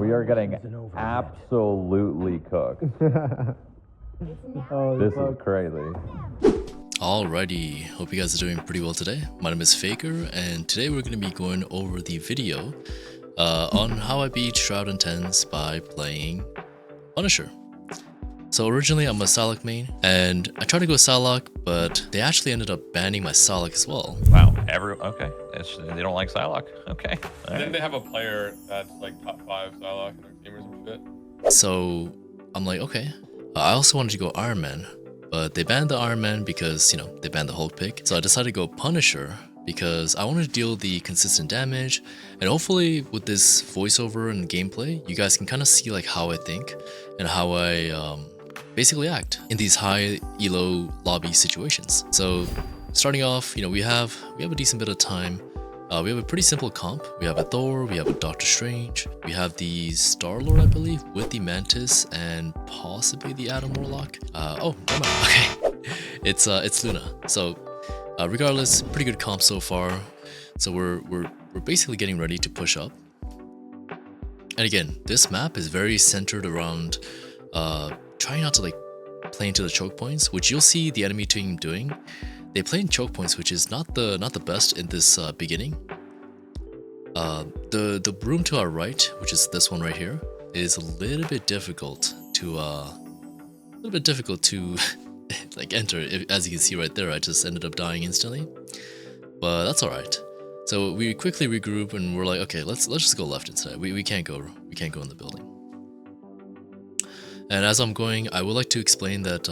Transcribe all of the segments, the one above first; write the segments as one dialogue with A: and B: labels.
A: We are getting absolutely cooked.
B: Oh,
A: This is crazy.
C: Alrighty, hope you guys are doing pretty well today. My name is Faqur, and today we're going to be going over the video on how I beat Shroud and Tenz by playing Punisher. So originally I'm a Salak main, and I tried to go Salak, but they actually ended up banning my Salak as well.
A: Wow, okay. They don't like Psylocke. Okay.
D: And then they have a player that's like top 5 Psylocke in their team or some shit.
C: So I'm like, okay. I also wanted to go Iron Man, but they banned the Iron Man because, you know, they banned the Hulk pick. So I decided to go Punisher because I wanted to deal the consistent damage, and hopefully with this voiceover and gameplay, you guys can kind of see like how I think and how I basically act in these high elo lobby situations. So starting off, you know, we have a decent bit of time. We have a pretty simple comp. We have a Thor, we have a Doctor Strange, we have the Star-Lord, I believe, with the Mantis and possibly the Adam Warlock. Oh, never mind. Okay, it's Luna. So regardless, pretty good comp so far. So we're basically getting ready to push up. And again, this map is very centered around trying not to like play into the choke points, which you'll see the enemy team doing. They play in choke points, which is not the best in this beginning. The room to our right, which is this one right here, is a little bit difficult to like enter. As you can see right there, I just ended up dying instantly, but that's all right. So we quickly regroup and we're like, okay, let's just go left instead. We can't go in the building. And as I'm going, I would like to explain that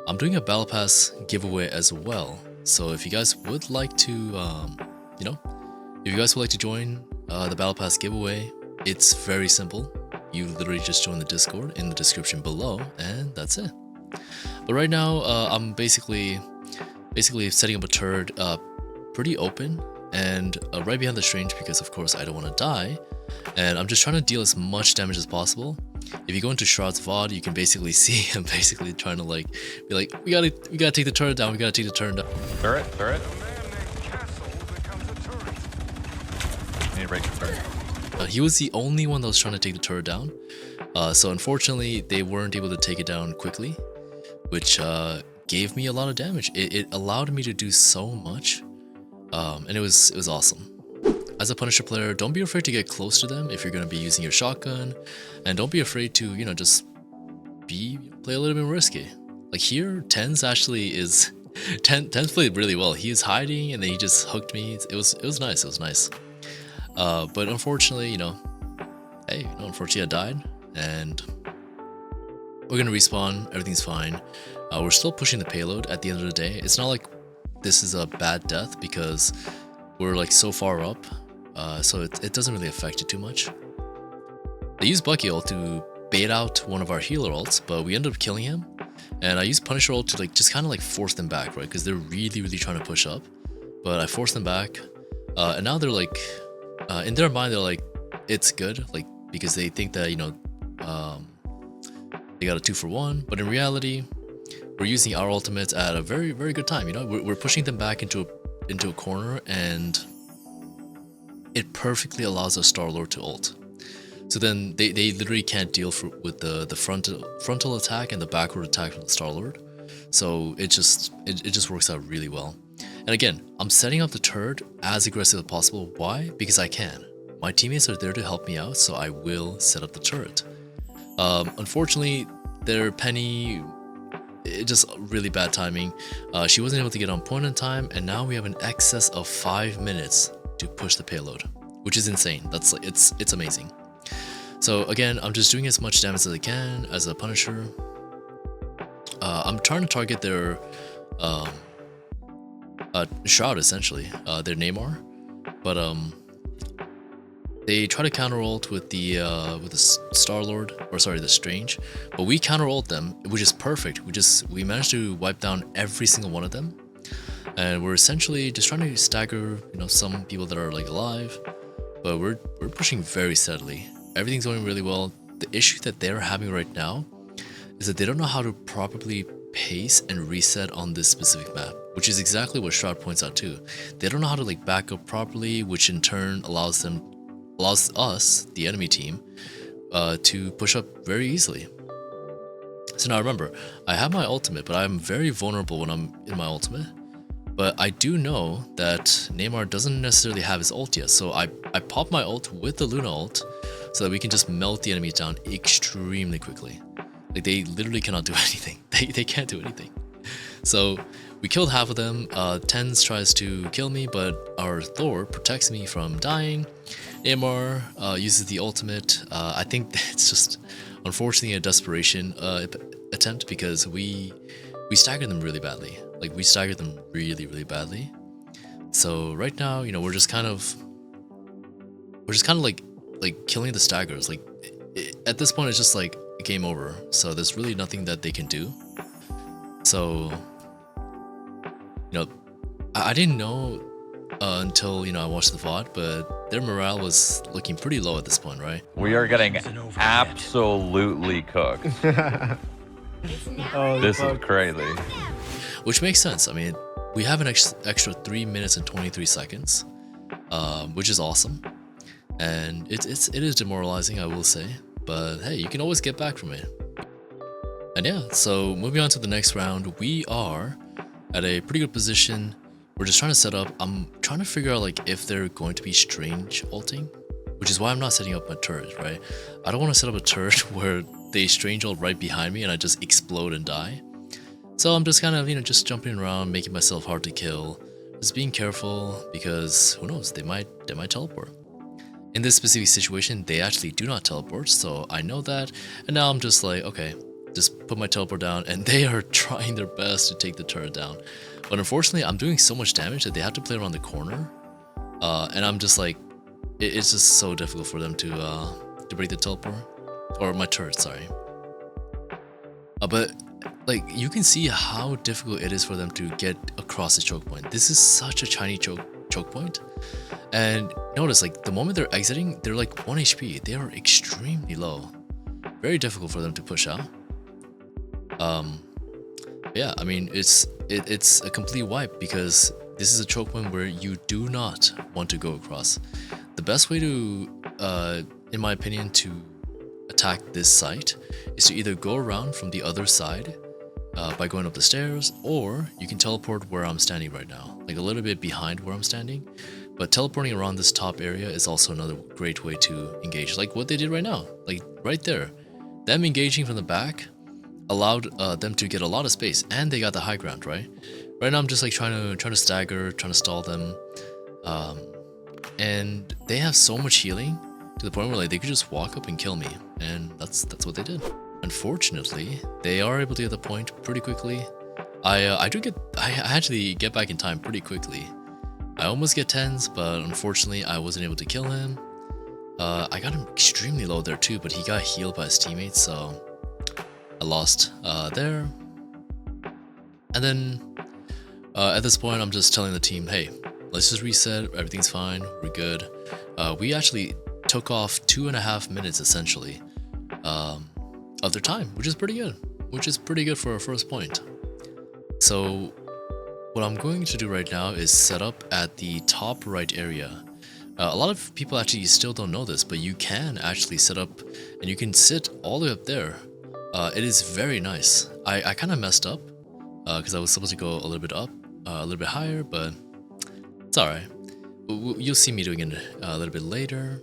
C: I'm doing a Battle Pass giveaway as well. So if you guys would like to, you know, if you guys would like to join the Battle Pass giveaway, it's very simple. You literally just join the Discord in the description below, and that's it. But right now, I'm basically setting up a turret pretty open and right behind the Strange because of course I don't want to die. And I'm just trying to deal as much damage as possible. If you go into Shroud's VOD, you can basically see him basically trying to like be like, we gotta take the turret down, we gotta take the turret down.
A: Turret. Need to break the turret.
C: He was the only one that was trying to take the turret down. So unfortunately, they weren't able to take it down quickly, which gave me a lot of damage. It allowed me to do so much, and it was awesome. As a Punisher player, don't be afraid to get close to them if you're going to be using your shotgun, and don't be afraid to, you know, just play a little bit risky. Like here, Tenz actually is Tenz played really well. He was hiding and then he just hooked me. It was nice. But unfortunately, you know, unfortunately I died, and we're gonna respawn. Everything's fine. We're still pushing the payload. At the end of the day, it's not like this is a bad death because we're like so far up. So it doesn't really affect it too much. They used Bucky ult to bait out one of our healer ults, but we ended up killing him. And I used Punisher ult to like just kind of like force them back, right? Because they're really trying to push up. But I forced them back, and now they're like, in their mind they're like, it's good, like because they think that, you know, they got a 2-for-1. But in reality, we're using our ultimates at a very good time. You know, we're pushing them back into a corner, and it perfectly allows a Star-Lord to ult. So then they literally can't deal with the frontal attack and the backward attack from the Star-Lord. So it just works out really well. And again, I'm setting up the turret as aggressive as possible. Why? Because I can. My teammates are there to help me out, so I will set up the turret. Unfortunately, their Penny, just really bad timing. She wasn't able to get on point in time, and now we have an excess of 5 minutes to push the payload, which is insane. That's like, it's amazing. So again, I'm just doing as much damage as I can as a Punisher. I'm trying to target their Shroud, essentially, their Neymar, but they try to counter ult with the Star-Lord, or sorry, the Strange, but we counter ult them, which is perfect. We managed to wipe down every single one of them, and we're essentially just trying to stagger, you know, some people that are like alive, but we're pushing very steadily. Everything's going really well. The issue that they're having right now is that they don't know how to properly pace and reset on this specific map, which is exactly what Shroud points out too. They don't know how to like back up properly, which in turn allows them allows us, the enemy team, to push up very easily. So now remember, I have my ultimate, but I'm very vulnerable when I'm in my ultimate. But I do know that Neymar doesn't necessarily have his ult yet, so I pop my ult with the Luna ult so that we can just melt the enemies down extremely quickly. Like, they literally cannot do anything. They can't do anything. So we killed half of them. Tenz tries to kill me, but our Thor protects me from dying. Neymar uses the ultimate. I think it's just unfortunately a desperation attempt because we staggered them really badly. Like, we staggered them really badly. So right now, you know, we're just kind of like killing the staggers. Like, at this point, it's just like game over. So there's really nothing that they can do. So, you know, I didn't know until, you know, I watched the VOD, but their morale was looking pretty low at this point, right?
A: We are getting absolutely cooked.
B: Oh,
A: This is crazy.
C: Which makes sense. I mean, we have an extra 3 minutes and 23 seconds, which is awesome. And it is demoralizing, I will say. But hey, you can always get back from it. And yeah, so moving on to the next round, we are at a pretty good position. We're just trying to set up. I'm trying to figure out like if they're going to be strange ulting, which is why I'm not setting up my turret, right? I don't want to set up a turret where they strange ult right behind me and I just explode and die. So I'm just kind of, you know, just jumping around, making myself hard to kill, just being careful because who knows, they might teleport. In this specific situation, they actually do not teleport, so I know that, and now I'm just like, okay, just put my teleport down, and they are trying their best to take the turret down. But unfortunately, I'm doing so much damage that they have to play around the corner, and I'm just like, it's just so difficult for them to break the teleport, or my turret, sorry. But like, you can see how difficult it is for them to get across the choke point. This is such a tiny choke point. And notice, like, the moment they're exiting, they're like 1 HP. They are extremely low. Very difficult for them to push out. Yeah, I mean, it's a complete wipe because this is a choke point where you do not want to go across. The best way to, in my opinion, to attack this site is to either go around from the other side by going up the stairs, or you can teleport where I'm standing right now, like a little bit behind where I'm standing. But teleporting around this top area is also another great way to engage, like what they did right now, like right there. Them engaging from the back allowed them to get a lot of space, and they got the high ground, right? Right now I'm just like trying to stagger, trying to stall them, and they have so much healing to the point where like they could just walk up and kill me, and that's what they did. Unfortunately, they are able to get the point pretty quickly. I actually get back in time pretty quickly. I almost get Tenz, but unfortunately I wasn't able to kill him. I got him extremely low there too, but he got healed by his teammates, so I lost there. And then at this point I'm just telling the team, hey, let's just reset, everything's fine, we're good. We actually took off 2.5 minutes essentially of their time, which is pretty good for our first point. So what I'm going to do right now is set up at the top right area. A lot of people actually still don't know this, but you can actually set up and you can sit all the way up there. It is very nice. I kind of messed up because I was supposed to go a little bit up, a little bit higher, but it's alright. You'll see me doing it a little bit later.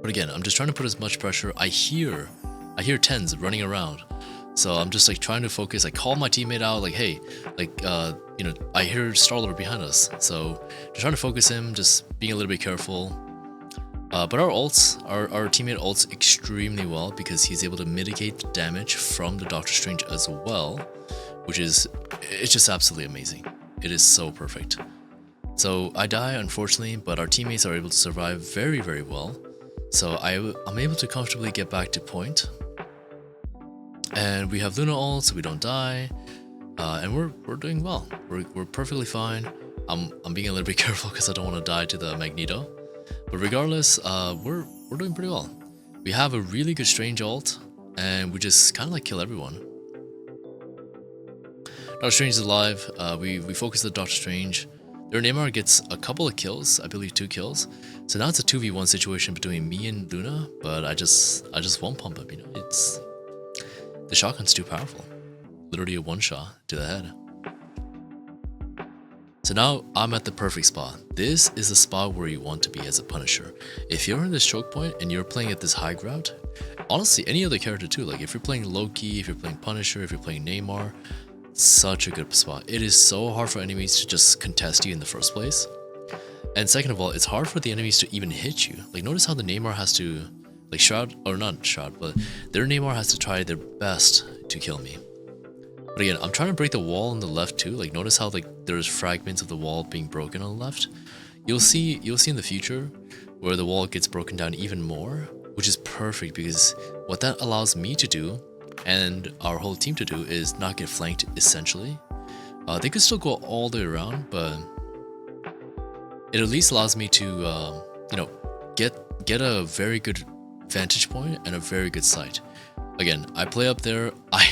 C: But again, I'm just trying to put as much pressure. I hear Tenz running around. So I'm just like trying to focus. I call my teammate out, like, hey, like, you know, I hear Starlord behind us. So just trying to focus him, just being a little bit careful. But our teammate ults extremely well because he's able to mitigate the damage from the Doctor Strange as well, which is, it's just absolutely amazing. It is so perfect. So I die, unfortunately, but our teammates are able to survive very, very well. So I'm able to comfortably get back to point. And we have Luna ult, so we don't die, and we're doing well. We're perfectly fine. I'm being a little bit careful because I don't want to die to the Magneto, but regardless, we're doing pretty well. We have a really good Strange ult, and we just kind of like kill everyone. Doctor Strange is alive. We focus the Doctor Strange. Their Neymar gets a couple of kills, I believe 2 kills. So now it's a 2v1 situation between me and Luna, but I just won't pump him, you know. It's the shotgun's too powerful. Literally a one shot to the head. So now I'm at the perfect spot. This is the spot where you want to be as a Punisher. If you're in this choke point and you're playing at this high ground, honestly, any other character too, like if you're playing Loki, if you're playing Punisher, if you're playing Neymar, such a good spot. It is so hard for enemies to just contest you in the first place. And second of all, it's hard for the enemies to even hit you. Like notice how the Neymar has to, like Shroud, or not Shroud, but their Neymar has to try their best to kill me. But again, I'm trying to break the wall on the left too. Like notice how like there's fragments of the wall being broken on the left. You'll see in the future where the wall gets broken down even more, which is perfect because what that allows me to do and our whole team to do is not get flanked essentially. They could still go all the way around, but it at least allows me to you know, get a very good vantage point and a very good sight. Again, I play up there. I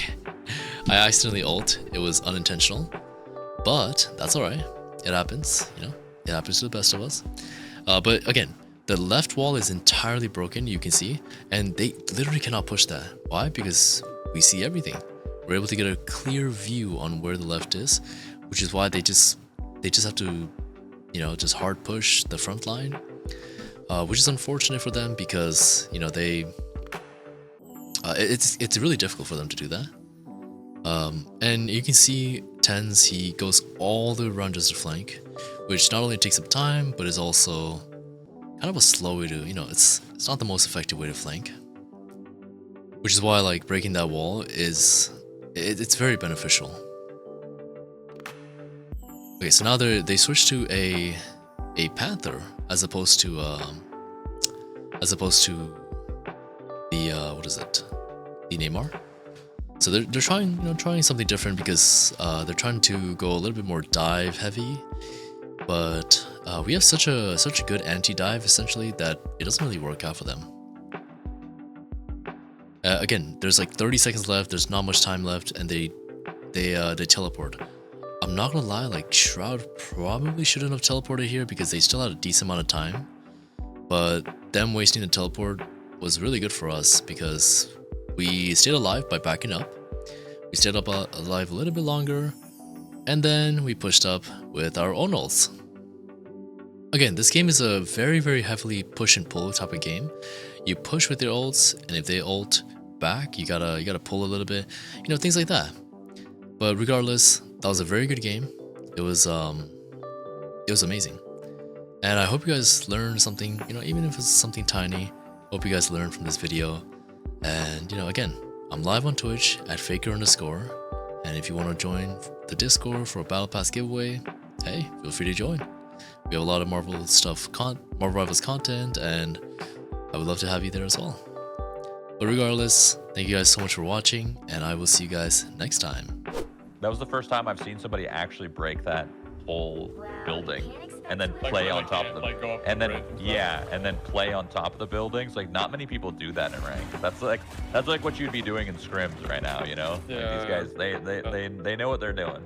C: accidentally ult. It was unintentional, but that's all right. It happens, you know. It happens to the best of us. But again, the left wall is entirely broken. You can see, and they literally cannot push that. Why? Because we see everything. We're able to get a clear view on where the left is, which is why they just have to, you know, just hard push the front line, which is unfortunate for them because you know they. It's really difficult for them to do that. And you can see Tenz, he goes all the way around just to flank, which not only takes up time, but is also kind of a slow way to, you know, it's not the most effective way to flank. Which is why like breaking that wall is, it's very beneficial. Okay, so now they switch to a Panther as opposed to the what is it? The Neymar. So they're trying, you know, trying something different because they're trying to go a little bit more dive heavy, but we have such a good anti-dive essentially that it doesn't really work out for them. Again, there's like 30 seconds left. There's not much time left, and they teleport. I'm not gonna lie, like Shroud probably shouldn't have teleported here because they still had a decent amount of time, but them wasting the teleport was really good for us because we stayed alive by backing up. We stayed up alive a little bit longer, and then we pushed up with our own ults. Again, this game is a very, very heavily push and pull type of game. You push with your ults, and if they ult back, you gotta pull a little bit, you know, things like that. But regardless, that was a very good game. It was amazing, and I hope you guys learned something. You know, even if it's something tiny, hope you guys learned from this video. And you know, again, I'm live on Twitch at Faqur_, and if you want to join the Discord for a Battle Pass giveaway, hey, feel free to join. We have a lot of Marvel stuff, Marvel Rivals content, and I would love to have you there as well. But regardless, thank you guys so much for watching, and I will see you guys next time.
A: That was the first time I've seen somebody actually break that whole building and then play on top of them.
D: Like go up
A: And
D: the
A: then
D: bridge.
A: yeah, and then play on top of the buildings. Like not many people do that in rank. That's like what you'd be doing in scrims right now, you know?
D: Yeah.
A: Like these guys, they know what they're doing.